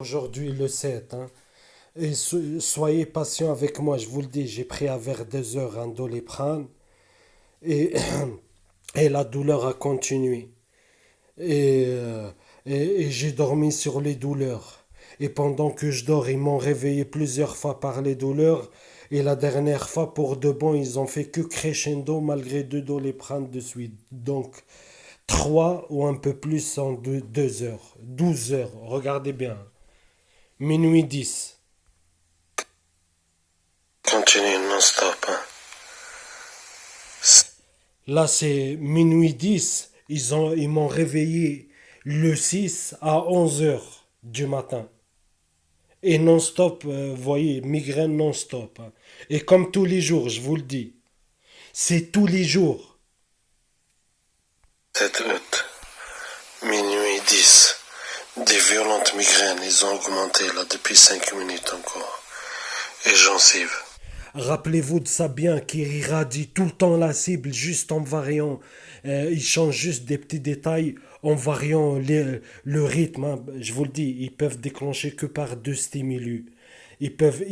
Aujourd'hui le 7, hein. Et soyez patient avec moi, je vous le dis, j'ai pris à vers 2 heures un Doliprane et, et la douleur a continué. Et, euh, et j'ai dormi sur les douleurs. Et pendant que je dors, ils m'ont réveillé plusieurs fois par les douleurs. Et la dernière fois, pour de bon, ils ont fait que crescendo malgré 2 Doliprane de suite. Donc, trois ou un peu plus en 2 heures. 12 heures, regardez bien. Minuit 10. Continue non-stop, hein. Là, c'est minuit 10. Ils m'ont réveillé le 6 à 11 heures du matin. Et non-stop, vous voyez, migraine non-stop, hein. Et comme tous les jours, je vous le dis, c'est tous les jours. 7 août, minuit 10. Des violentes migraines, ils ont augmenté là depuis 5 minutes encore. Et gencives. Rappelez-vous de ça bien, qui irradie tout le temps la cible, juste en variant. Il change juste des petits détails en variant le rythme, hein. Je vous le dis, ils peuvent déclencher que par deux stimuli. Ils peuvent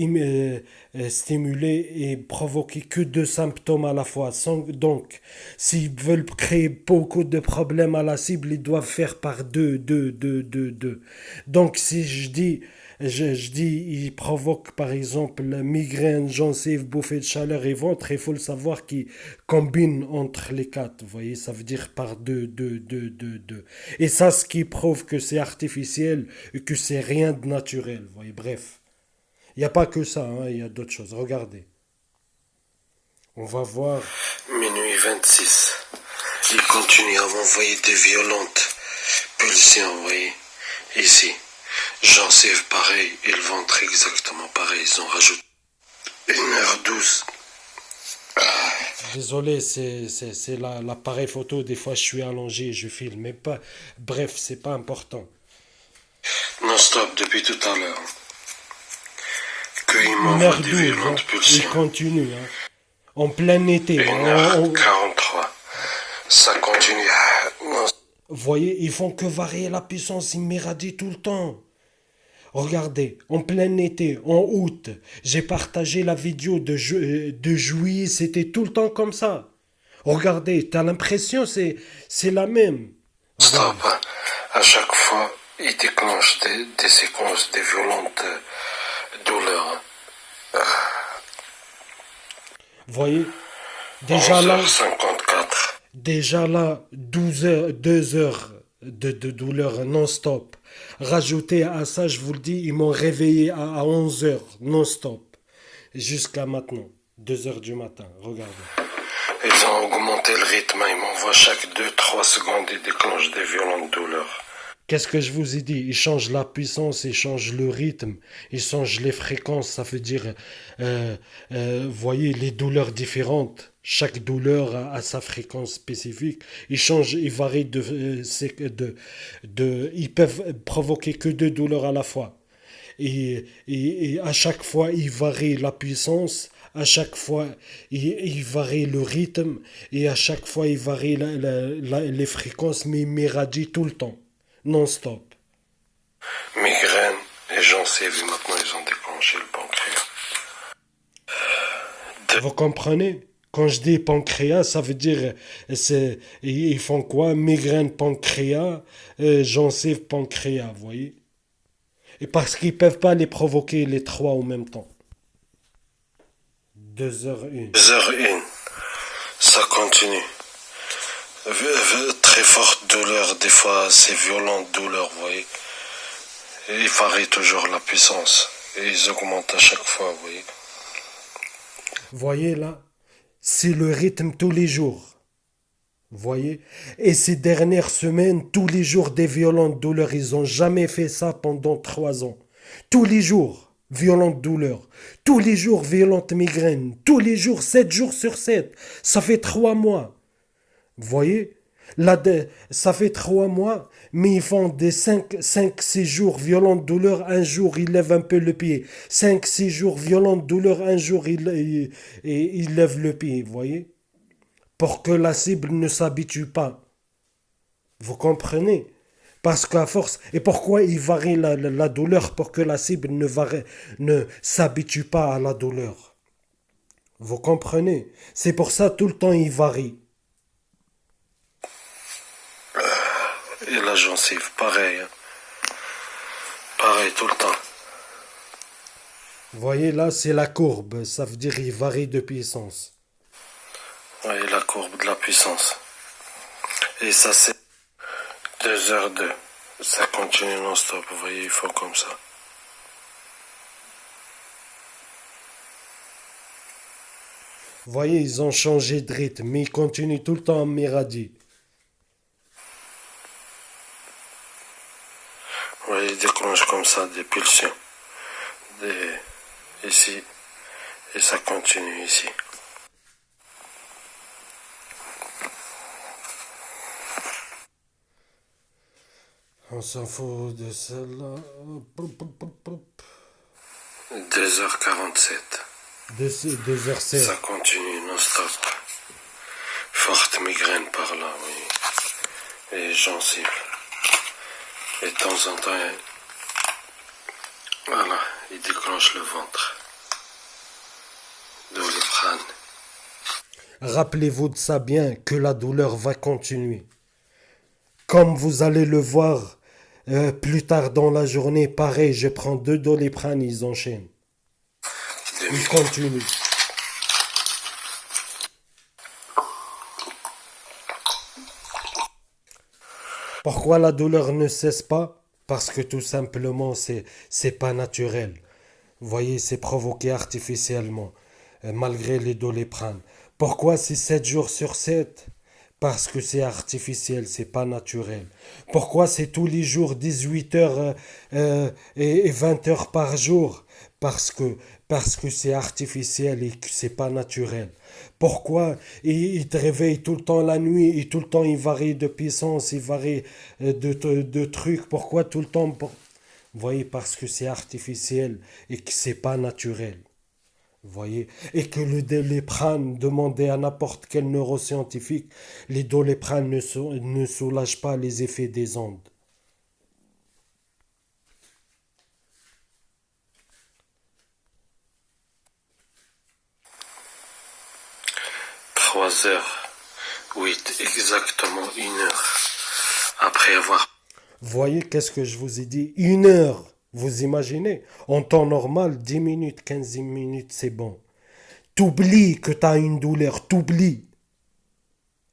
stimuler et provoquer que deux symptômes à la fois. Donc, s'ils veulent créer beaucoup de problèmes à la cible, ils doivent faire par deux, deux, deux, deux, deux. Donc, si je dis, il provoque par exemple la migraine, gencive, bouffée de chaleur et ventre. Il faut le savoir qu'il combine entre les quatre. Vous voyez, ça veut dire par deux, deux, deux, deux, deux. Et ça, ce qui prouve que c'est artificiel et que c'est rien de naturel. Vous voyez, bref. Il n'y a pas que ça, hein, il y a d'autres choses. Regardez. On va voir. Minuit 26. Ils continuent à m'envoyer des violentes pulsions, vous voyez. Ici. Gencives pareil et le ventre exactement pareil. Ils ont rajouté 1h12. Désolé, c'est l'appareil photo. Des fois, je suis allongé et je filme. Mais pas. Bref, c'est pas important. Non-stop depuis tout à l'heure. Qu'ils Une m'envoient heure des 12, hein. violentes Il pulsions. continue, hein. En plein été. 1h43. Ça continue. Non. Vous voyez, ils font que varier la puissance. Ils m'irradient tout le temps. Regardez, en plein été, en août, j'ai partagé la vidéo de juillet, c'était tout le temps comme ça. Regardez, t'as l'impression c'est la même. Stop, Regardez. hein. À chaque fois, il déclenche des séquences, des violentes douleurs. Vous voyez, déjà là, 11h54. déjà là, 12 heures, 2 heures de douleur non-stop. Rajoutez à ça, je vous le dis, ils m'ont réveillé à 11 heures non-stop. Jusqu'à maintenant, 2 heures du matin, regardez. Ils ont augmenté le rythme. Ils m'envoient chaque 2-3 secondes et déclenchent des violentes douleurs. Qu'est-ce que je vous ai dit? Ils changent la puissance, ils changent le rythme, ils changent les fréquences. Ça veut dire, vous voyez, les douleurs différentes. Chaque douleur a sa fréquence spécifique. Ils changent, ils varient ils peuvent provoquer que deux douleurs à la fois. Et à chaque fois, ils varient la puissance. À chaque fois, ils varient le rythme. Et à chaque fois, ils varient les fréquences, mais ils m'irradient tout le temps non-stop. Migraine et gencives. Et maintenant, ils ont déclenché le pancréas. Vous comprenez? Quand je dis pancréas, ça veut dire ils font quoi? Migraine pancréas, gencive pancréas, vous voyez? Et parce qu'ils peuvent pas les provoquer les trois en même temps. 2 h 01. 2h01. Ça continue. Très forte douleur. Des fois, c'est violente douleur, vous voyez. Et ils varient toujours la puissance. Et ils augmentent à chaque fois, vous voyez. Vous voyez là? C'est le rythme tous les jours. Vous voyez? Et ces dernières semaines, tous les jours des violentes douleurs. Ils n'ont jamais fait ça pendant 3 ans. Tous les jours, violentes douleurs. Tous les jours, violentes migraines. Tous les jours, 7 jours sur 7. Ça fait 3 mois. Vous voyez? Là, ça fait 3 mois, mais ils font des 6 jours violentes douleurs. Un jour, ils lèvent un peu le pied. 5, 6 jours violentes douleurs. Un jour, ils lèvent le pied. Vous voyez? Pour que la cible ne s'habitue pas. Vous comprenez? Parce qu'à force, et pourquoi il varie la douleur pour que la cible ne s'habitue pas à la douleur. Vous comprenez? C'est pour ça tout le temps il varie. Et la gencive, pareil. Hein. Pareil tout le temps. Vous voyez là, c'est la courbe, ça veut dire il varie de puissance. Oui, la courbe de la puissance. Et ça, c'est 2h02. Ça continue non-stop. Vous voyez, il faut comme ça. Vous voyez, ils ont changé de rythme, mais ils continuent tout le temps à m'irradier. Vous voyez, il déclenche comme ça des pulsions. Ici. Et ça continue ici. On s'en fout de celle-là. 2h47. 2h07. Ça continue non-stop. Forte migraine par là, oui. Et gencives. Et de temps en temps, voilà, il déclenche le ventre. Doliprane. Rappelez-vous de ça bien, que la douleur va continuer. Comme vous allez le voir plus tard dans la journée, pareil, je prends 2 Doliprane, ils enchaînent. Ils continuent. Pourquoi la douleur ne cesse pas? Parce que tout simplement, c'est pas naturel. Vous voyez, c'est provoqué artificiellement, malgré les Doliprane. Pourquoi c'est 7 jours sur 7? Parce que c'est artificiel, c'est pas naturel. Pourquoi c'est tous les jours 18 heures et 20 heures par jour? Parce que, parce que c'est artificiel et que c'est pas naturel. Pourquoi il te réveille tout le temps la nuit et tout le temps il varie de puissance, il varie de trucs? Pourquoi tout le temps? Vous voyez, parce que c'est artificiel et que c'est pas naturel. Vous voyez, et que le Doliprane, demandez à n'importe quel neuroscientifique, les Doliprane ne soulagent pas les effets des ondes. 3h08, exactement 1 heure. Après avoir... Vous voyez, qu'est-ce que je vous ai dit? 1 heure. Vous imaginez? En temps normal, 10 minutes, 15 minutes, c'est bon. T'oublies que tu as une douleur, t'oublies.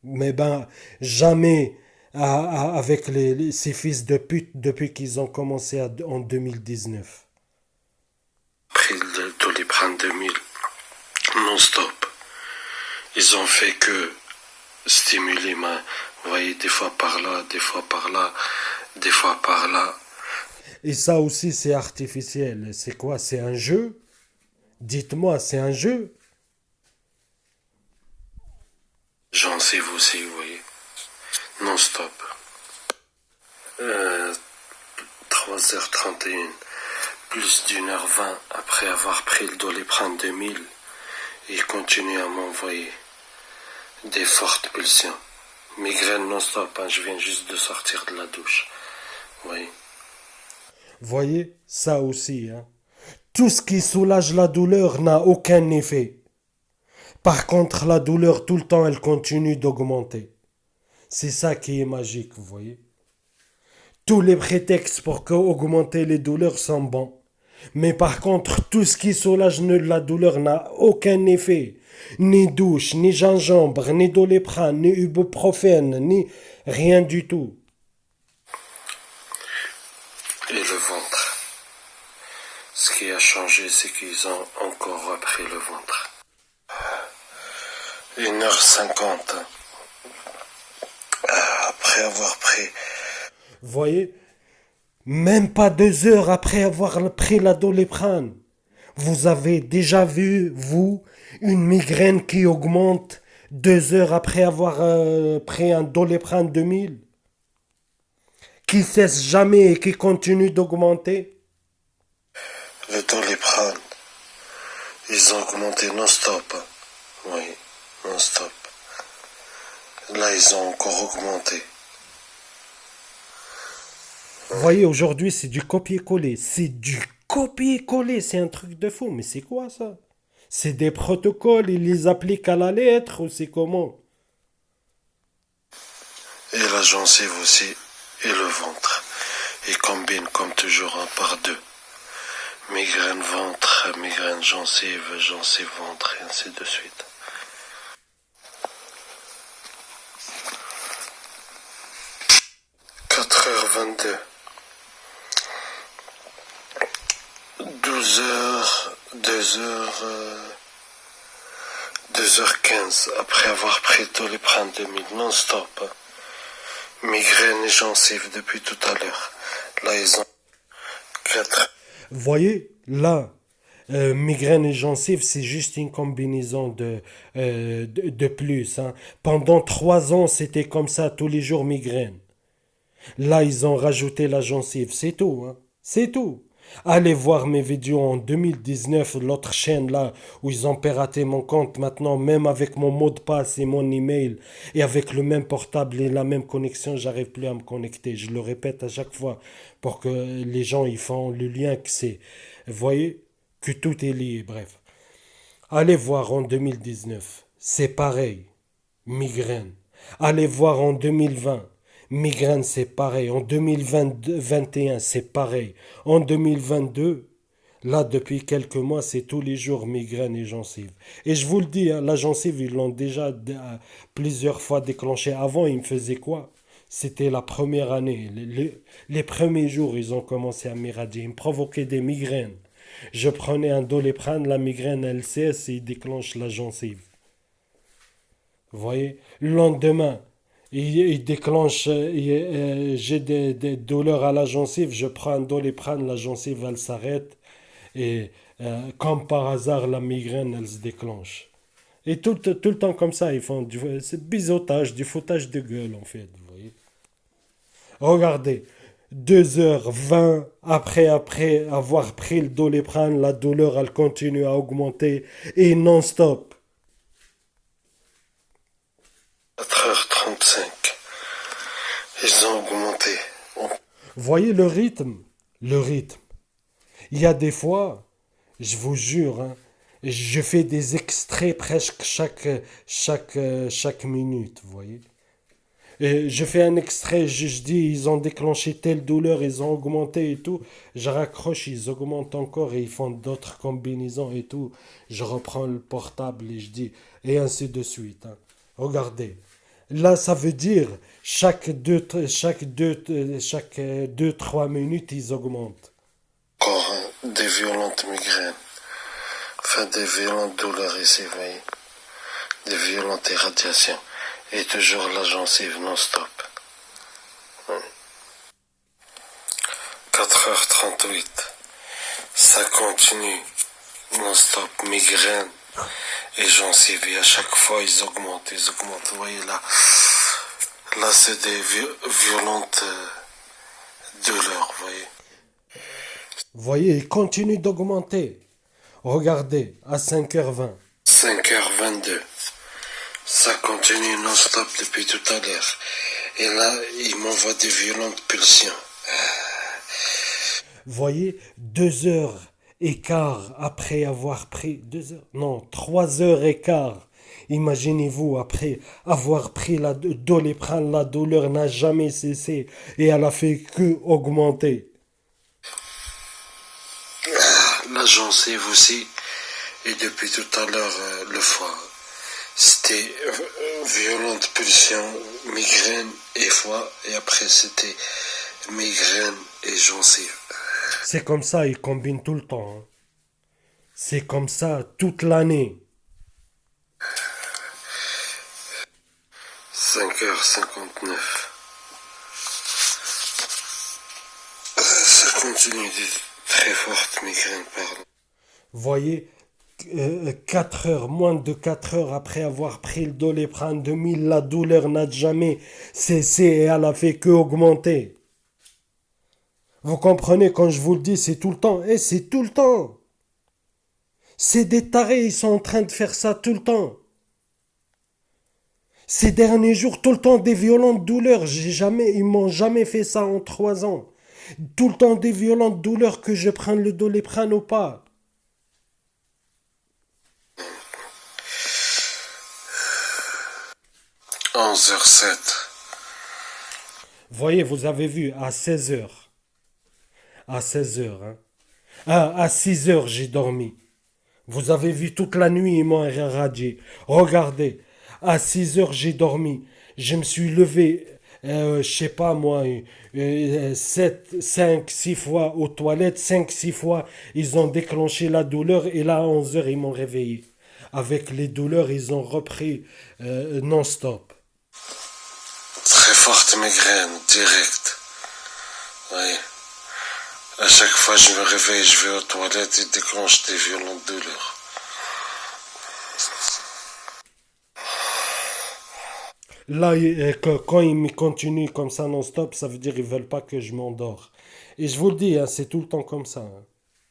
Mais ben, jamais avec ces fils de pute depuis qu'ils ont commencé en 2019. Pris le Doliprane 2000, non-stop. Ils ont fait que stimuler ma... Vous voyez, des fois par là, des fois par là, des fois par là. Et ça aussi, c'est artificiel. C'est quoi? C'est un jeu? Dites-moi, c'est un jeu? Gencive aussi, vous voyez. Non-stop. 3h31. Plus d'1h20 après avoir pris le Doliprane 2000. Il continue à m'envoyer des fortes pulsions. Migraine non-stop, hein, je viens juste de sortir de la douche. Oui. Voyez, ça aussi, hein. Tout ce qui soulage la douleur n'a aucun effet. Par contre, la douleur, tout le temps, elle continue d'augmenter. C'est ça qui est magique, vous voyez. Tous les prétextes pour augmenter les douleurs sont bons. Mais par contre, tout ce qui soulage la douleur n'a aucun effet. Ni douche, ni gingembre, ni Doliprane, ni ibuprofène, ni rien du tout. Et le ventre. Ce qui a changé, c'est qu'ils ont encore repris le ventre. 1h50. Après avoir pris... Vous voyez, même pas 2 heures après avoir pris la Doliprane. Vous avez déjà vu, vous, une migraine qui augmente 2 heures après avoir pris un Doliprane 2000? Qui cesse jamais et qui continue d'augmenter? Le Doliprane, ils ont augmenté non-stop. Oui, non-stop. Là, ils ont encore augmenté. Voyez, aujourd'hui, c'est du copier-coller. C'est du copier-coller. C'est un truc de fou. Mais c'est quoi ça? C'est des protocoles, ils les appliquent à la lettre ou c'est comment? Et la gencive aussi, et le ventre. Ils combinent comme toujours un par deux. Migraine ventre, migraine gencive, gencive ventre, et ainsi de suite. 4h22. 12h, 2h, 2h15, après avoir pris Doliprane 2000 non-stop. Migraine et gencive depuis tout à l'heure. Là, ils ont 4. Voyez, là, migraine et gencive, c'est juste une combinaison de plus, hein. Pendant 3 ans, c'était comme ça, tous les jours migraine. Là, ils ont rajouté la gencive, c'est tout, hein. C'est tout. Allez voir mes vidéos en 2019, l'autre chaîne là, où ils ont piraté mon compte maintenant, même avec mon mot de passe et mon email, et avec le même portable et la même connexion, j'arrive plus à me connecter. Je le répète à chaque fois pour que les gens ils font le lien que c'est. Vous voyez que tout est lié, bref. Allez voir en 2019, c'est pareil, migraine. Allez voir en 2020, migraine c'est pareil. En 2021, c'est pareil. En 2022, là depuis quelques mois, c'est tous les jours migraine et gencive. Et je vous le dis, hein, la gencive, ils l'ont déjà plusieurs fois déclenché. Avant, ils me faisaient quoi? C'était la première année. Les premiers jours, ils ont commencé à m'irradier. Ils me provoquaient des migraines. Je prenais un Doliprane, la migraine, elle cesse et il déclenche la gencive. Vous voyez? Le lendemain, il déclenche, j'ai des douleurs à la gencive, je prends un Doliprane, la gencive, elle s'arrête. Et comme par hasard, la migraine, elle se déclenche. Et tout le temps comme ça, ils font c'est biseautage, du foutage de gueule, en fait. Vous voyez? Regardez, 2h20 après avoir pris le Doliprane, la douleur, elle continue à augmenter et non-stop. 4h35. Ils ont augmenté. Voyez le rythme? Le rythme. Il y a des fois, je vous jure, hein, je fais des extraits presque chaque minute, vous voyez. Et je fais un extrait, je dis, ils ont déclenché telle douleur, ils ont augmenté et tout. Je raccroche, ils augmentent encore et ils font d'autres combinaisons et tout. Je reprends le portable et je dis, et ainsi de suite, hein. Regardez. Là, ça veut dire, chaque deux, 3 minutes, ils augmentent. Encore des violentes migraines. Enfin, des violentes douleurs ici, vous voyez. Des violentes irradiations. Et toujours la gencive non-stop. 4h38. Ça continue. Non-stop. Migraine et gencive. Et à chaque fois, ils augmentent. Vous voyez là. Là, c'est des violentes douleurs, vous voyez. Vous voyez, ils continuent d'augmenter. Regardez, à 5h20. 5h22. Ça continue non-stop depuis tout à l'heure. Et là, il m'envoie des violentes pulsions. Vous voyez, 2h15 après avoir pris 2 heures, non, 3h15. Imaginez-vous, après avoir pris la Doliprane, la douleur n'a jamais cessé et elle a fait que augmenter. La gencive aussi. Et depuis tout à l'heure, le foie. C'était violente pulsion, migraine et foie. Et après, c'était migraine et gencive. C'est comme ça, ils combinent tout le temps, hein. C'est comme ça toute l'année. 5h59. Ça continue d'être très forte migraine, pardon. Voyez, 4 heures, moins de 4 heures après avoir pris le Doliprane 2000, la douleur n'a jamais cessé et elle a fait que augmenter. Vous comprenez quand je vous le dis, c'est tout le temps. Et c'est tout le temps. C'est des tarés, ils sont en train de faire ça tout le temps. Ces derniers jours, tout le temps, des violentes douleurs. Ils m'ont jamais fait ça en 3 ans. Tout le temps des violentes douleurs que je prenne le Doliprane ou pas. 11h07. Voyez, vous avez vu, à 16 heures. À 16 heures, hein. Ah, à 6 heures, j'ai dormi. Vous avez vu toute la nuit, ils m'ont irradié. Regardez, à 6 heures, j'ai dormi. Je me suis levé, je sais pas moi, 7, 5, 6 fois aux toilettes, 5, 6 fois, ils ont déclenché la douleur et là, à 11 heures, ils m'ont réveillé. Avec les douleurs, ils ont repris non-stop. Très forte migraine, directe. Oui. À chaque fois je me réveille, je vais aux toilettes et déclenche des violentes douleurs. Là, quand ils me continuent comme ça non-stop, ça veut dire qu'ils veulent pas que je m'endors. Et je vous le dis, hein, c'est tout le temps comme ça, hein.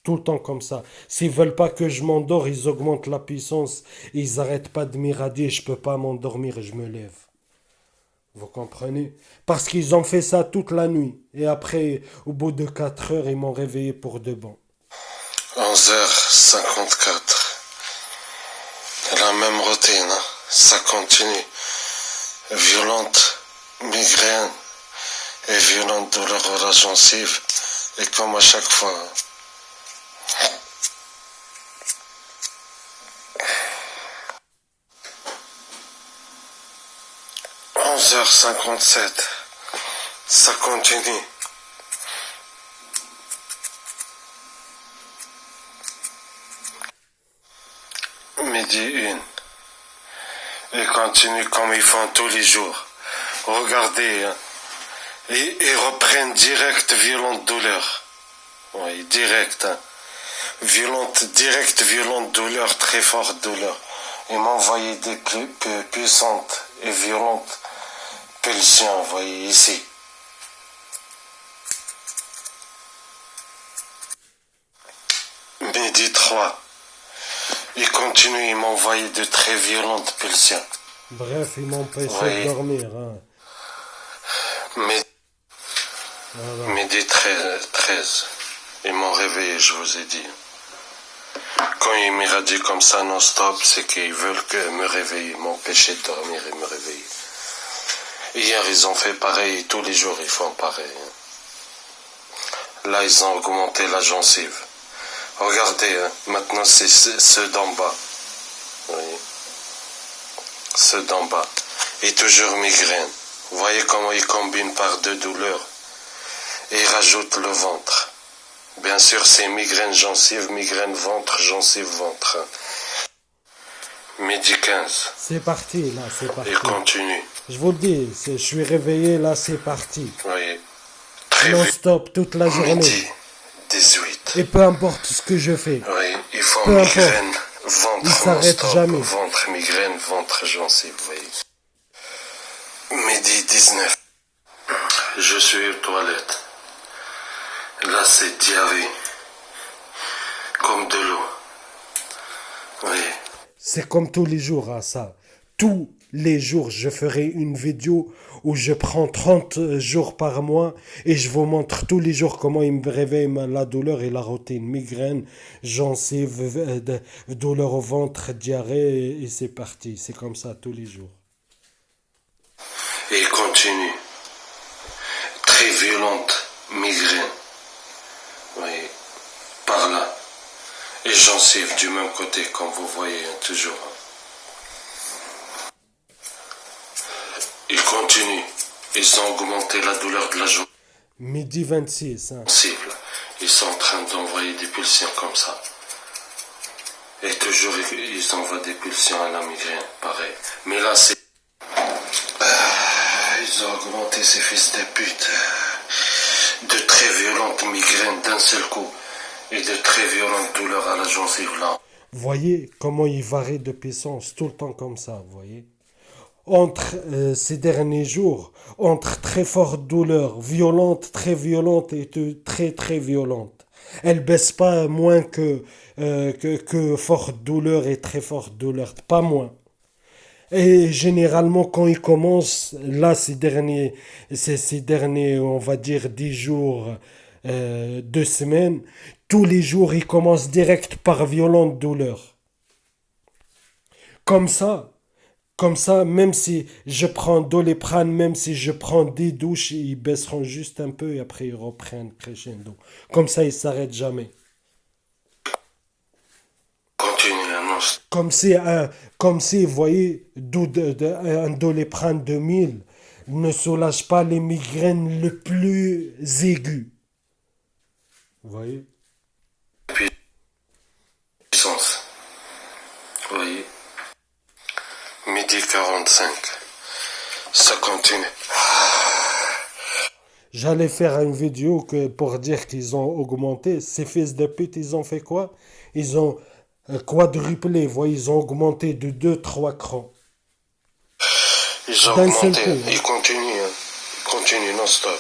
Tout le temps comme ça. S'ils veulent pas que je m'endors, ils augmentent la puissance. Ils arrêtent pas de m'irradier. Je peux pas m'endormir et je me lève. Vous comprenez? Parce qu'ils ont fait ça toute la nuit. Et après, au bout de 4 heures, ils m'ont réveillé pour de bon. 11h54. La même routine, hein. Ça continue. Violente migraine et violente douleur à la gencive. Et comme à chaque fois. 11h57. Ça continue. Midi 1. Ils continuent comme ils font tous les jours. Regardez, hein. Ils reprennent direct violente douleur. Oui, direct, hein. Violente douleur, très forte douleur. Ils m'ont envoyé des puissantes et violentes pulsions, vous voyez ici. Midi 3. Ils continuent, ils m'envoient de très violentes pulsions. Bref, ils m'empêchaient de Oui. dormir, hein. Voilà. Midi 13. Ils m'ont réveillé, je vous ai dit. Quand ils m'irradient comme ça non-stop, c'est qu'ils veulent que me réveiller, m'empêcher de dormir et me réveiller. Hier, ils ont fait pareil, tous les jours, ils font pareil. Là, ils ont augmenté la gencive. Regardez, hein, maintenant, c'est ceux d'en bas. Oui. Ceux d'en bas. Et toujours migraine. Vous voyez comment ils combinent par deux douleurs. Et ils rajoutent le ventre. Bien sûr, c'est migraine gencive, migraine ventre, gencive ventre. Midi 15. C'est parti, là, c'est parti. Il continue. Je vous le dis, je suis réveillé, là, c'est parti. Oui. Très vite. Non-stop, toute la journée. Midi 18. Et peu importe ce que je fais. Oui, ils font Peu importe. migraine, ventre Ils s'arrêtent non-stop, jamais. ventre migraine, ventre gencive, vous voyez. Midi 19. Je suis aux toilettes. Là, c'est diarrhée. Comme de l'eau. Oui. C'est comme tous les jours, hein, ça. Tous les jours, je ferai une vidéo où je prends 30 jours par mois et je vous montre tous les jours comment il me réveille la douleur et la routine. Migraine, gencive, douleur au ventre, diarrhée et c'est parti. C'est comme ça tous les jours. Et il continue. Très violente migraine. Oui. Par là. Et gencive du même côté, comme vous voyez, hein, toujours. Il continue. Ils ont augmenté la douleur de la Midi 26, hein. gencive. Ils sont en train d'envoyer des pulsions comme ça. Et toujours, ils envoient des pulsions à la migraine, pareil. Mais là, c'est... Ils ont augmenté ces fils de pute. De très violentes migraines d'un seul coup. Et de très violentes douleurs à la gencive, là. Voyez comment il varie de puissance tout le temps comme ça, vous voyez. Entre ces derniers jours, entre très forte douleur, violente, très violente et très très violente. Elle baisse pas moins que forte douleur et très forte douleur, pas moins. Et généralement, quand il commence, là, ces derniers, on va dire 10 jours, 2 semaines, tous les jours, il commence direct par violente douleur. Comme ça, Comme ça, même si je prends Doliprane, même si je prends des douches, ils baisseront juste un peu et après ils reprennent crescendo. Comme ça, ils s'arrêtent jamais. Continue, annonce. Vous voyez, un Doliprane 2000 ne soulage pas les migraines le plus aiguës. Vous voyez? Puissance. Vous voyez? 12h45. Ça continue. J'allais faire une vidéo pour dire qu'ils ont augmenté. Ces fils de pute, ils ont fait quoi? Ils ont quadruplé, vous voyez, ils ont augmenté de 2 3 crans. Ils ont D'un seul augmenté. coup. Hein. Ils continuent. Hein. Ils continuent non-stop.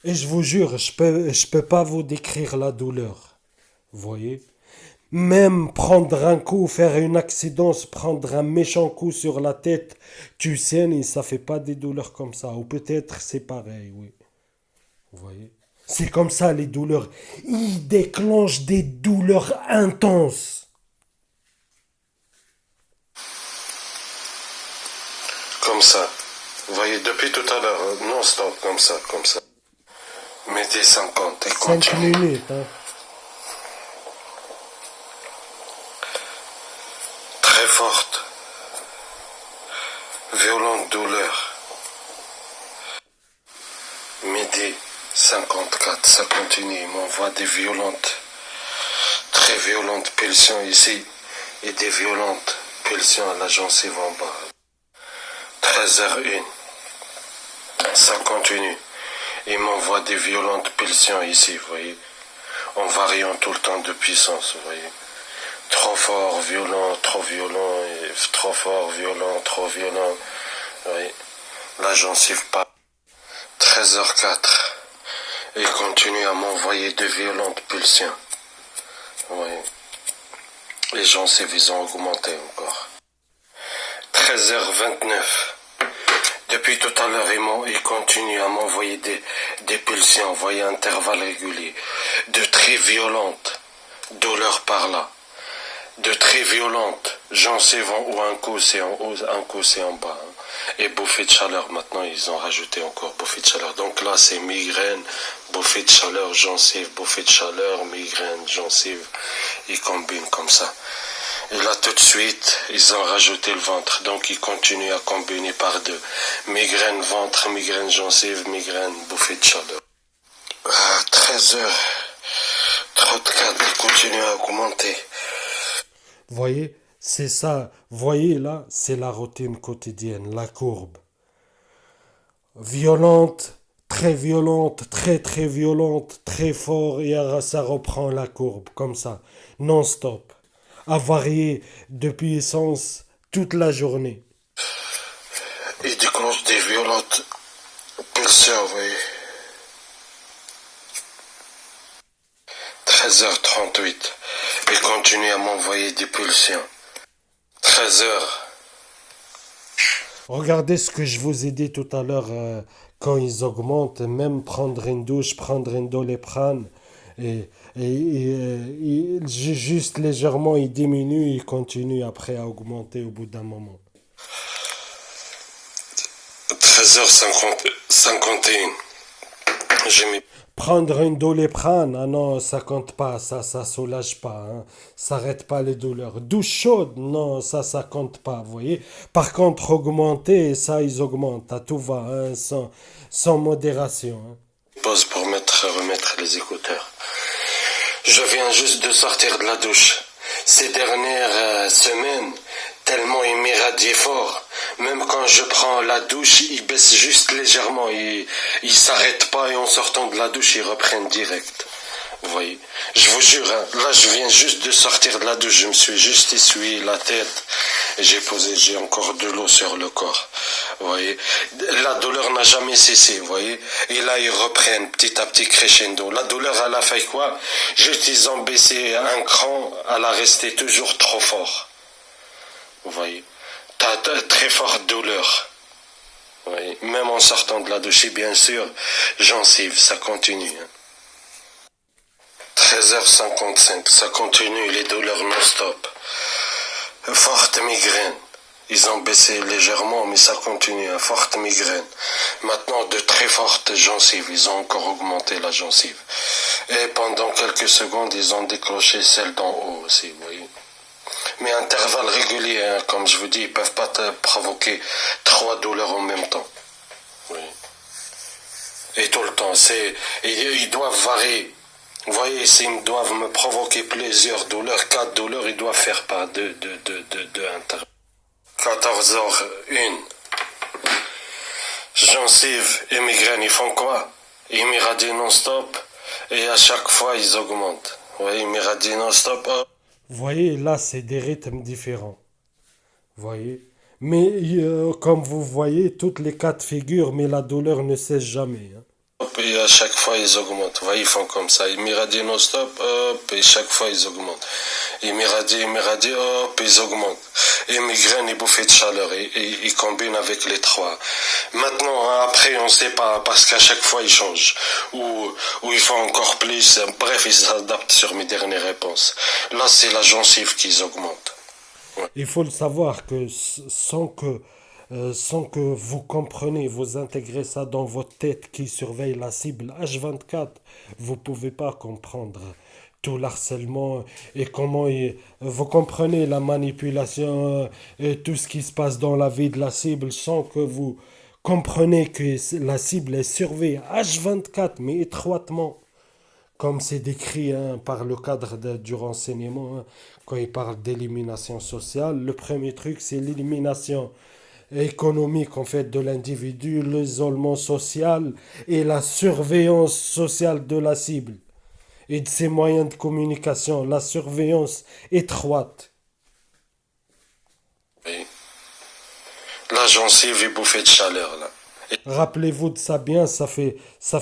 Et je vous jure, je peux pas vous décrire la douleur. Vous voyez? Même prendre un coup, faire un accident, se prendre un méchant coup sur la tête, tu saignes et ça fait pas des douleurs comme ça. Ou peut-être c'est pareil, oui. Vous voyez? C'est comme ça les douleurs. Ils déclenchent des douleurs intenses. Comme ça. Vous voyez, depuis tout à l'heure, non-stop, comme ça, comme ça. Mettez 50 et 5 continue. minutes, hein. Très forte. Violente douleur. Midi 54, ça continue. Il m'envoie des violentes, très violentes pulsions ici et des violentes pulsions à la gencive en bas. 13h01, ça continue. Il m'envoie des violentes pulsions ici, vous voyez, en variant tout le temps de puissance, vous voyez. Trop fort, violent, trop violent, et trop fort, violent, trop violent. Vous voyez, la gencive pas. 13h04. Il continue à m'envoyer de violentes pulsions. Oui. Les gencives, ils ont augmenté encore. 13h29. Depuis tout à l'heure, il continue à m'envoyer des pulsions, envoyer intervalles réguliers, de très violentes douleurs par là, de très violentes gencives en haut, un coup c'est en haut, un coup c'est en bas. Hein. Et bouffée de chaleur, maintenant ils ont rajouté encore bouffée de chaleur. Donc là c'est migraine, bouffée de chaleur, gencive, bouffée de chaleur, migraine, gencive. Ils combinent comme ça. Et là tout de suite, ils ont rajouté le ventre. Donc ils continuent à combiner par deux. Migraine, ventre, migraine, gencive, migraine, bouffée de chaleur. 13h34, ils continuent à augmenter. Vous voyez, c'est ça. Vous voyez là, c'est la routine quotidienne, la courbe. Violente, très très violente, très fort, et ça reprend la courbe, comme ça, non-stop. À varier de puissance toute la journée. Ils déclenchent des violentes pulsions, vous voyez. 13h38. Ils continuent à m'envoyer des pulsions. 13h. Regardez ce que je vous ai dit tout à l'heure, quand ils augmentent, même prendre une douche, prendre une Doliprane, juste légèrement, ils diminuent, ils continuent après à augmenter au bout d'un moment. 13h51. J'ai mis. Prendre une Doliprane, ah non, ça compte pas, ça soulage pas, hein. Ça arrête pas les douleurs. Douche chaude, non, ça compte pas, vous voyez. Par contre, augmenter, ça, ils augmentent, à tout va, hein, sans modération. Hein. Pause pour remettre les écouteurs. Je viens juste de sortir de la douche. Ces dernières semaines, tellement il m'irradie fort. Même quand je prends la douche, il baisse juste légèrement. Il s'arrête pas et en sortant de la douche, ils reprennent direct. Vous voyez. Je vous jure, hein, là je viens juste de sortir de la douche. Je me suis juste essuyé la tête. Et j'ai encore de l'eau sur le corps. Vous voyez. La douleur n'a jamais cessé, vous voyez. Et là, ils reprennent petit à petit crescendo. La douleur, elle a fait quoi? Juste, ils ont baissé un cran, elle a resté toujours trop fort. Vous voyez. T'as très forte douleur. Oui. Même en sortant de la douche, et bien sûr, gencive, ça continue. 13h55, ça continue, les douleurs non-stop. Forte migraine. Ils ont baissé légèrement, mais ça continue, forte migraine. Maintenant, de très fortes gencives, ils ont encore augmenté la gencive. Et pendant quelques secondes, ils ont déclenché celle d'en haut aussi, vous voyez. Mais intervalles réguliers, hein, comme je vous dis, ils peuvent pas provoquer 3 douleurs en même temps. Oui. Et tout le temps, ils doivent varier. Vous voyez, s'ils doivent me provoquer plusieurs douleurs, 4 douleurs, ils doivent faire par deux intervalles. 14h01. Gencives et migraines, ils font quoi? Ils m'irradient non-stop et à chaque fois ils augmentent. Oui, ils m'irradient non-stop. Oh. Vous voyez, là, c'est des rythmes différents. Vous voyez? Mais comme vous voyez, toutes les cas de figure, mais la douleur ne cesse jamais, hein. Hop, et à chaque fois ils augmentent. Vous voyez, ils font comme ça. Ils m'irradient non-stop, hop, et chaque fois ils augmentent. Ils m'irradient, hop, ils augmentent. Et migraine et bouffées de chaleur, ils combinent avec les trois. Maintenant, après, on sait pas, parce qu'à chaque fois ils changent. Ou ils font encore plus. Bref, ils s'adaptent sur mes dernières réponses. Là, c'est la gencive qu'ils augmentent. Ouais. Il faut le savoir que sans que vous compreniez, vous intégrez ça dans votre tête qui surveille la cible H24, vous pouvez pas comprendre tout l'harcèlement et vous comprenez la manipulation et tout ce qui se passe dans la vie de la cible sans que vous comprenez que la cible est surveillée H24 mais étroitement comme c'est décrit hein, par le cadre du renseignement, hein, quand il parle d'élimination sociale, le premier truc c'est l'élimination économique en fait de l'individu, l'isolement social et la surveillance sociale de la cible et de ses moyens de communication, la surveillance étroite. Oui. La gencive est bouffée de chaleur, là. Rappelez-vous de ça bien, ça fait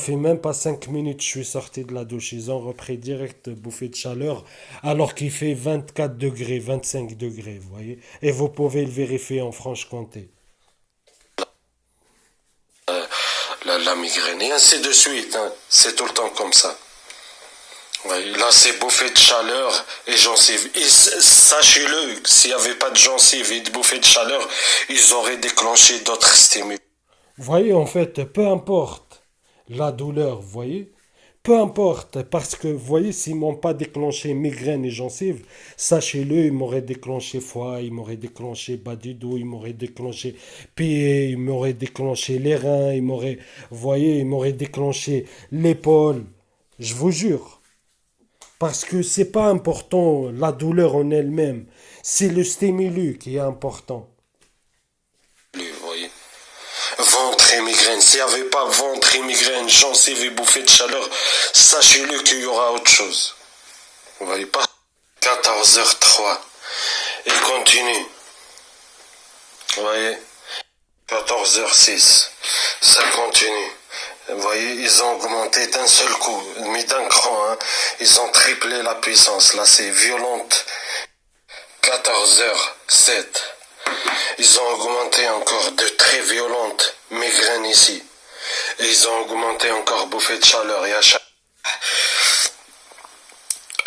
même pas 5 minutes que je suis sorti de la douche. Ils ont repris direct bouffée de chaleur alors qu'il fait 24 degrés, 25 degrés, vous voyez. Et vous pouvez le vérifier en Franche-Comté. La migraine, et ainsi de suite, hein. C'est tout le temps comme ça. Oui, là, c'est bouffée de chaleur et gencive. Et sachez-le, s'il n'y avait pas de gencive et de bouffée de chaleur, ils auraient déclenché d'autres stimuli. Vous voyez, en fait, peu importe la douleur, vous voyez, peu importe, parce que, vous voyez, s'ils m'ont pas déclenché migraine et gencive, sachez-le, ils m'auraient déclenché foie, ils m'auraient déclenché bas du dos, ils m'auraient déclenché pied, ils m'auraient déclenché les reins, vous voyez, ils m'auraient déclenché l'épaule, je vous jure. Parce que c'est pas important la douleur en elle-même, c'est le stimulus qui est important. Vous voyez. Ventre et migraine. S'il n'y avait pas ventre et migraine, gencive et bouffée de chaleur, sachez-le qu'il y aura autre chose. Vous voyez pas? 14h03. Et continue. Vous voyez? 14h06. Ça continue. Vous voyez, ils ont augmenté d'un seul coup, mais d'un cran, hein. Ils ont triplé la puissance. Là, c'est violente. 14h07. Ils ont augmenté encore de très violentes migraines ici. Et ils ont augmenté encore bouffée de chaleur. Et à chaque...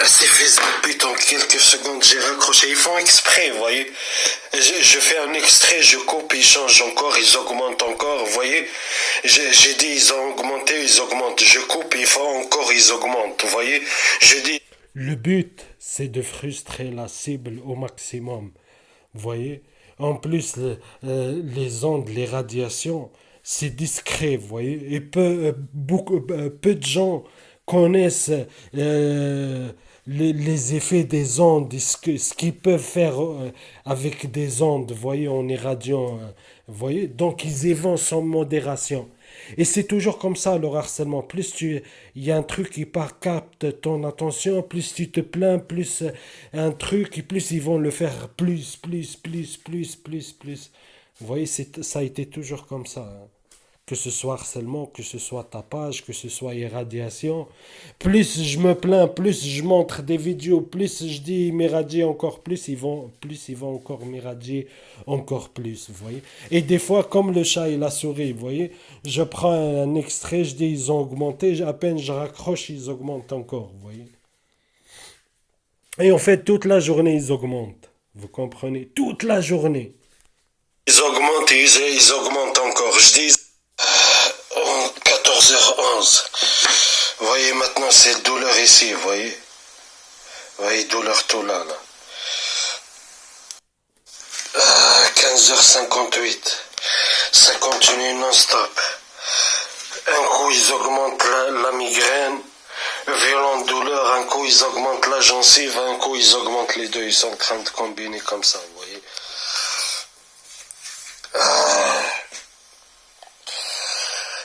C'est fait putain, quelques secondes, j'ai raccroché. Ils font exprès, vous voyez. Je fais un extrait, je coupe, ils changent encore, ils augmentent encore, vous voyez. J'ai dit, ils ont augmenté, ils augmentent. Je coupe, ils font encore, ils augmentent, vous voyez. Je dis... Le but, c'est de frustrer la cible au maximum. Vous voyez? En plus, les ondes, les radiations, c'est discret, vous voyez? Et peu de gens connaissent les effets des ondes, ce qu'ils peuvent faire avec des ondes, vous voyez, en irradiant, vous voyez? Donc, ils y vont sans modération. Et c'est toujours comme ça le harcèlement. Il y a un truc qui capte ton attention, plus tu te plains, plus un truc, et plus ils vont le faire plus. Vous voyez, ça a été toujours comme ça, hein. Que ce soit harcèlement, que ce soit tapage, que ce soit irradiation. Plus je me plains, plus je montre des vidéos, plus je dis m'irradier encore plus ils vont encore m'irradier encore plus, vous voyez. Et des fois, comme le chat et la souris, vous voyez, je prends un extrait, je dis ils ont augmenté, à peine je raccroche, ils augmentent encore, vous voyez. Et en fait, toute la journée, ils augmentent. Vous comprenez? Toute la journée. Ils augmentent et ils augmentent encore. Je dis 14h11. Vous voyez, maintenant c'est douleur ici, vous voyez. Vous voyez, douleur tout là, là. 15h58. Ça continue non-stop. Un coup, ils augmentent la migraine. Violente douleur. Un coup, ils augmentent la gencive. Un coup, ils augmentent les deux. Ils sont en train de combiner comme ça, vous voyez.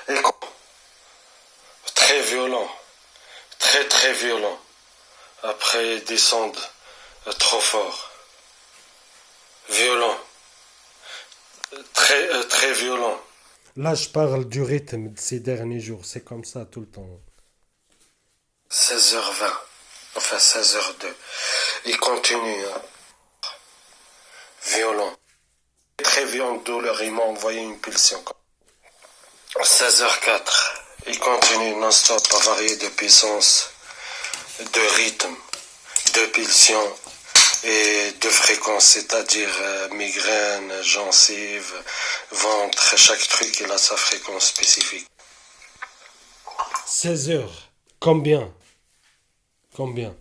Et très violent. Très, très violent. Après, ils descendent trop fort. Violent. Très, très violent. Là, je parle du rythme de ces derniers jours. C'est comme ça tout le temps. 16h20. Enfin, 16h02. Il continue. Hein. Violent. Très violente douleur. Il m'a envoyé une pulsion. 16h04. Il continue non-stop à varier de puissance, de rythme, de pulsion et de fréquence, c'est-à-dire migraine, gencive, ventre, chaque truc il a sa fréquence spécifique. 16 heures. Combien? Combien?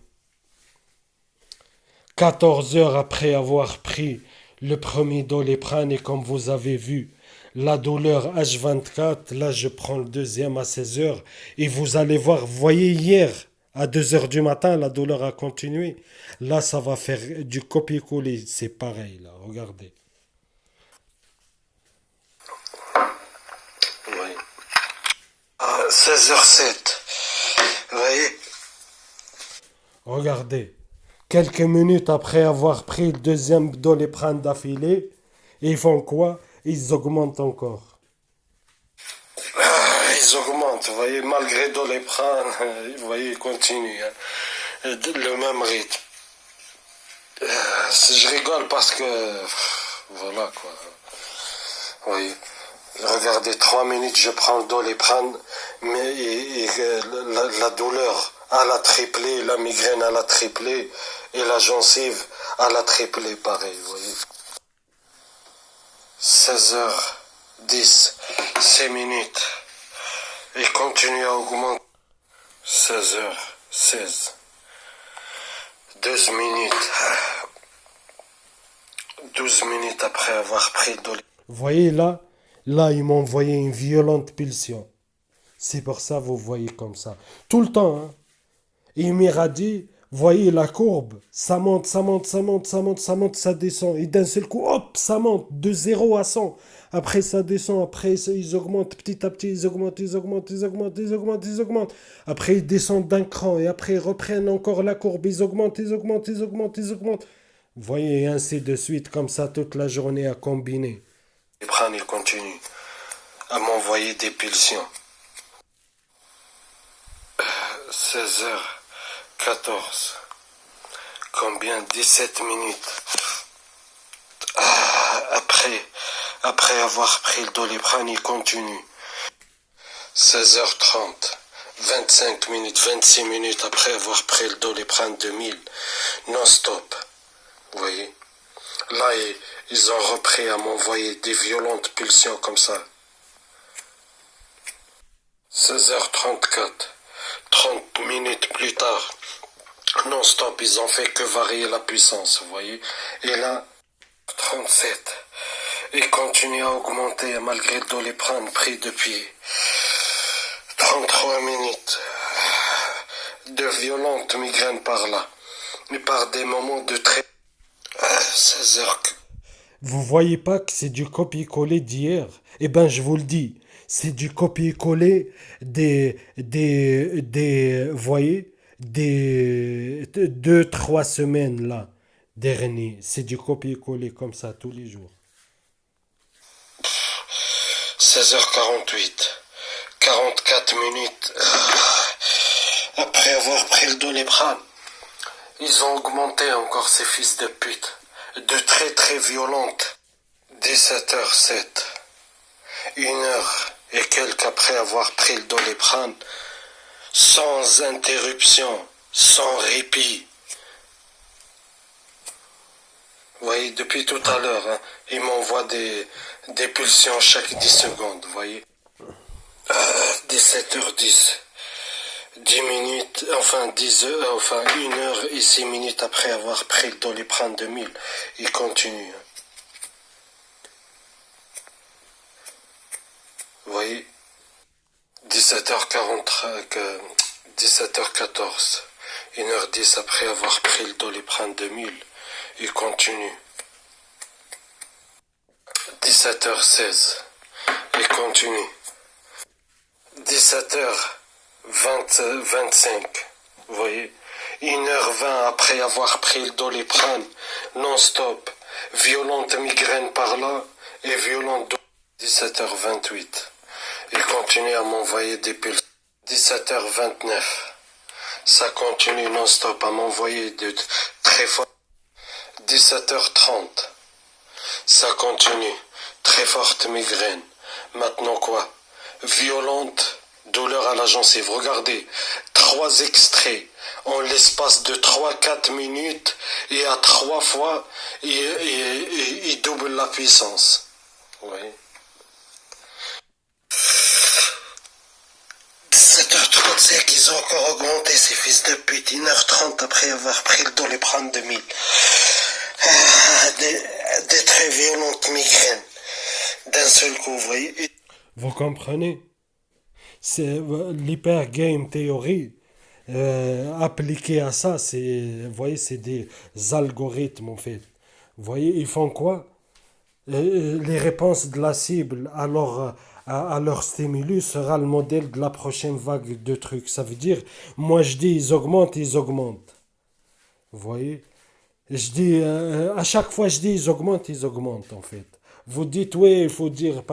14 heures après avoir pris le premier Doliprane et comme vous avez vu, la douleur H24, là je prends le deuxième à 16 heures et vous allez voir, vous voyez hier à 2 heures du matin, la douleur a continué. Là ça va faire du copier-coller, c'est pareil là, regardez. Oui. 16h07. Vous voyez? Regardez. Quelques minutes après avoir pris le deuxième Doliprane d'affilée, ils font quoi? Ils augmentent encore. Ils augmentent, vous voyez, malgré Doliprane, vous voyez, ils continuent. Hein. Le même rythme. Je rigole parce que... Voilà quoi. Vous voyez. Regardez, 3 minutes, je prends le Doliprane, mais la douleur, elle a triplé, la migraine, elle a triplé, et la gencive, elle a triplé, pareil, vous voyez. 16h10, 6 minutes, et continue à augmenter. 16h16, 12 minutes, 12 minutes après avoir pris le Doliprane. Vous voyez là, ils m'ont envoyé une violente pulsion. C'est pour ça vous voyez comme ça. Tout le temps, hein. Et il m'irradie, vous voyez la courbe, ça monte, ça monte, ça monte, ça monte, ça monte, ça descend. Et d'un seul coup, hop, ça monte de 0 à 100. Après, ça descend, après, ils augmentent petit à petit, ils augmentent, ils augmentent, ils augmentent, ils augmentent, ils augmentent. Après, ils descendent d'un cran et après, ils reprennent encore la courbe, ils augmentent, ils augmentent, ils augmentent, ils augmentent. Vous voyez, ainsi de suite, comme ça, toute la journée à combiner. Doliprane, il continue à m'envoyer des pulsions. 16h14. Combien? 17 minutes. Après avoir pris le Doliprane, il continue. 16h30. 25 minutes, 26 minutes après avoir pris le Doliprane 2000. Non-stop. Vous voyez? Là, ils ont repris à m'envoyer des violentes pulsions comme ça. 16h34. 30 minutes plus tard. Non-stop, ils ont fait que varier la puissance, vous voyez. Et là, 37. Et continue à augmenter malgré le Doliprane pris depuis 33 minutes. De violentes migraines par là. Mais par des moments de très... 16 heures. Vous voyez pas que c'est du copier-coller d'hier? Eh ben, je vous le dis, c'est du copier-coller vous voyez, des 2, 3 semaines là, dernier. C'est du copier-coller comme ça tous les jours. 16h48. 44 minutes après avoir pris le Doliprane. Ils ont augmenté encore ces fils de pute. De très très violentes. 17h07. 1 heure et quelques après avoir pris le Doliprane. Sans interruption. Sans répit. Vous voyez, depuis tout à l'heure, hein, ils m'envoient des pulsions chaque 10 secondes, vous voyez. 17h10. 10 minutes, enfin 10 heures, enfin 1 heure et 6 minutes après avoir pris le Doliprane 2000. Il continue. Vous voyez, 17h14, 1h10 après avoir pris le Doliprane 2000. Il continue. 17h16. Il continue. 17h25. Vous voyez, 1h20 après avoir pris le Doliprane, non-stop, violente migraine par là et violente 17h28. Il continue à m'envoyer des pulses. 17h29. Ça continue non-stop à m'envoyer de très fort. 17h30. Ça continue. Très forte migraine. Maintenant quoi? Violente douleur à la gencive. Regardez, 3 extraits en l'espace de 3-4 minutes et à 3 fois, il double la puissance. Vous voyez? 17h35, ils ont encore augmenté ces fils de pute. 1h30 après avoir pris le Doliprane 2000. Des très violentes migraines. D'un seul coup, vous voyez? Vous comprenez? C'est l'hypergame théorie appliquée à ça, vous voyez, c'est des algorithmes en fait. Vous voyez, ils font quoi? Les réponses de la cible à leur stimulus sera le modèle de la prochaine vague de trucs. Ça veut dire, moi je dis ils augmentent, ils augmentent. Vous voyez? Je dis, à chaque fois je dis ils augmentent en fait. Vous dites oui, il faut dire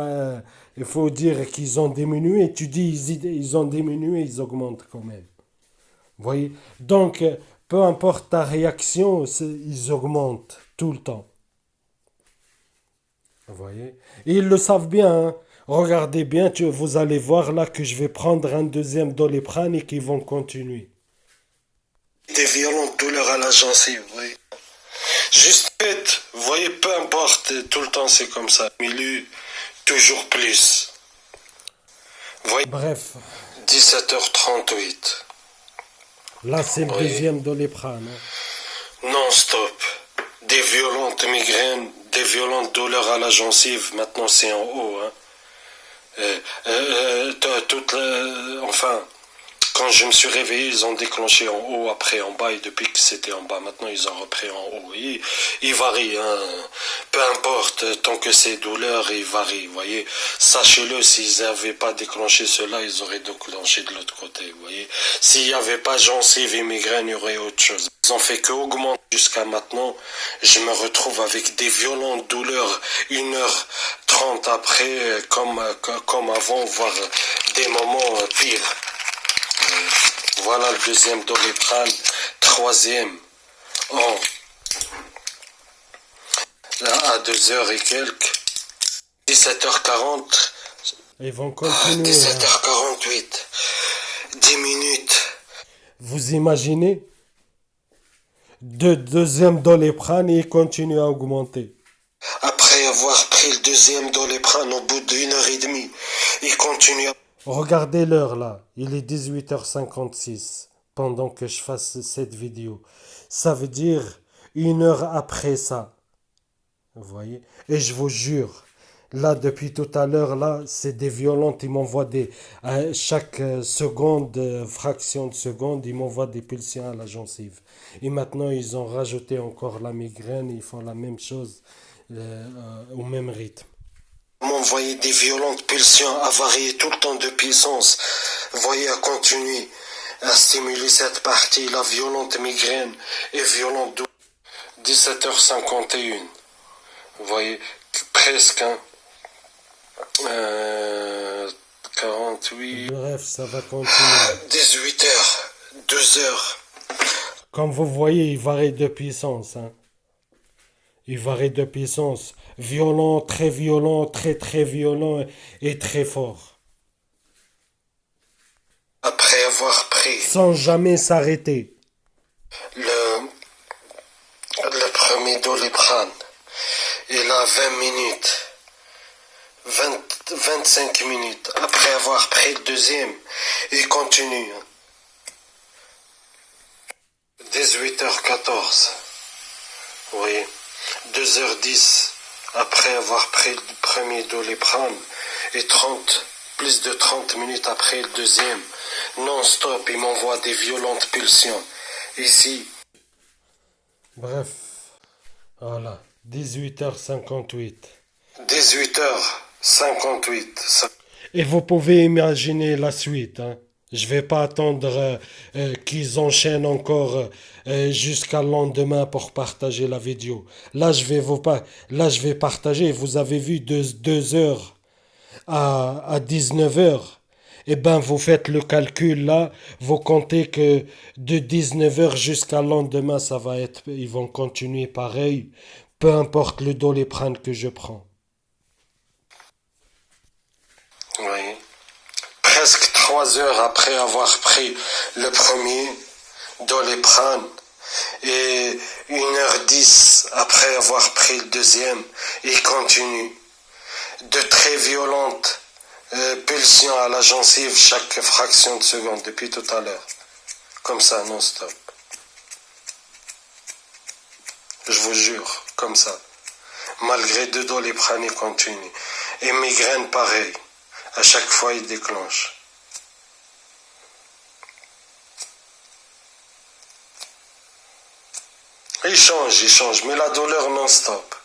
qu'ils ont diminué. Tu dis ils ont diminué, ils augmentent quand même. Vous voyez? Donc, peu importe ta réaction, ils augmentent tout le temps. Vous voyez? Et ils le savent bien, hein. Regardez bien, vous allez voir là que je vais prendre un deuxième Doliprane et qu'ils vont continuer. Des violentes douleurs à la gencive, oui. Juste tête, vous voyez, peu importe, tout le temps c'est comme ça. Milieu, toujours plus. Vous voyez, Bref, 17h38. là c'est le Oui. deuxième Doliprane, hein. Non-stop. Des violentes migraines, des violentes douleurs à la gencive. Maintenant c'est en haut, hein. Enfin, quand je me suis réveillé, ils ont déclenché en haut, après en bas, et depuis que c'était en bas, maintenant ils ont repris en haut. Ils varient, hein. Peu importe, tant que c'est douleur, ils varient, vous voyez. Sachez-le, s'ils n'avaient pas déclenché cela, ils auraient déclenché de l'autre côté, vous voyez. S'il n'y avait pas gencive et migraine, il y aurait autre chose. Ils ont fait qu'augmenter jusqu'à maintenant. Je me retrouve avec des violentes douleurs 1h30 après, comme avant, voire des moments pires. Voilà le deuxième Doliprane, troisième à 2 heures et quelques, 17h40, Ils vont continuer. 17h48, 10 minutes. Vous imaginez? Deuxième Doliprane et il continue à augmenter. Après avoir pris le deuxième Doliprane au bout d'1 heure et demie, il continue à... Regardez l'heure là, il est 18h56 pendant que je fasse cette vidéo. Ça veut dire 1 heure après ça. Vous voyez? Et je vous jure, là depuis tout à l'heure, là, c'est des violentes. Ils m'envoient chaque seconde, fraction de seconde, ils m'envoient des pulsions à la gencive. Et maintenant, ils ont rajouté encore la migraine, ils font la même chose au même rythme. M'envoyer des violentes pulsions à varier tout le temps de puissance. Voyez, à continuer à stimuler cette partie, la violente migraine et violente douleur. 17h51. Vous voyez, presque, hein. 48. Bref, ça va continuer. 18 heures. 2 heures. Comme vous voyez, il varie de puissance, hein. Il varie de puissance. Violent, très très violent et très fort. Après avoir pris Sans jamais s'arrêter. le, le premier Doliprane, il a 20 minutes. 25 minutes. Après avoir pris le deuxième, il continue. 18h14. Oui. 2h10 après avoir pris le premier Doliprane et plus de 30 minutes après le deuxième. Non-stop, il m'envoie des violentes pulsions. Ici. Bref, voilà. 18h58. 18h58. Et vous pouvez imaginer la suite, hein. Je vais pas attendre qu'ils enchaînent encore jusqu'à le lendemain pour partager la vidéo. Là, je vais partager. Vous avez vu 2 heures à 19 heures. Eh ben, vous faites le calcul là. Vous comptez que de 19 heures jusqu'à le lendemain, ça va être. Ils vont continuer pareil. Peu importe le doliprane que je prends. Oui. Presque 3 heures après avoir pris le premier Doliprane et 1h10 après avoir pris le deuxième, il continue. De très violentes pulsions à la gencive chaque fraction de seconde depuis tout à l'heure. Comme ça, non-stop. Je vous jure, comme ça. Malgré 2 Doliprane, il continue. Et migraine pareil. À chaque fois, il déclenche. Il change, mais la douleur non-stop.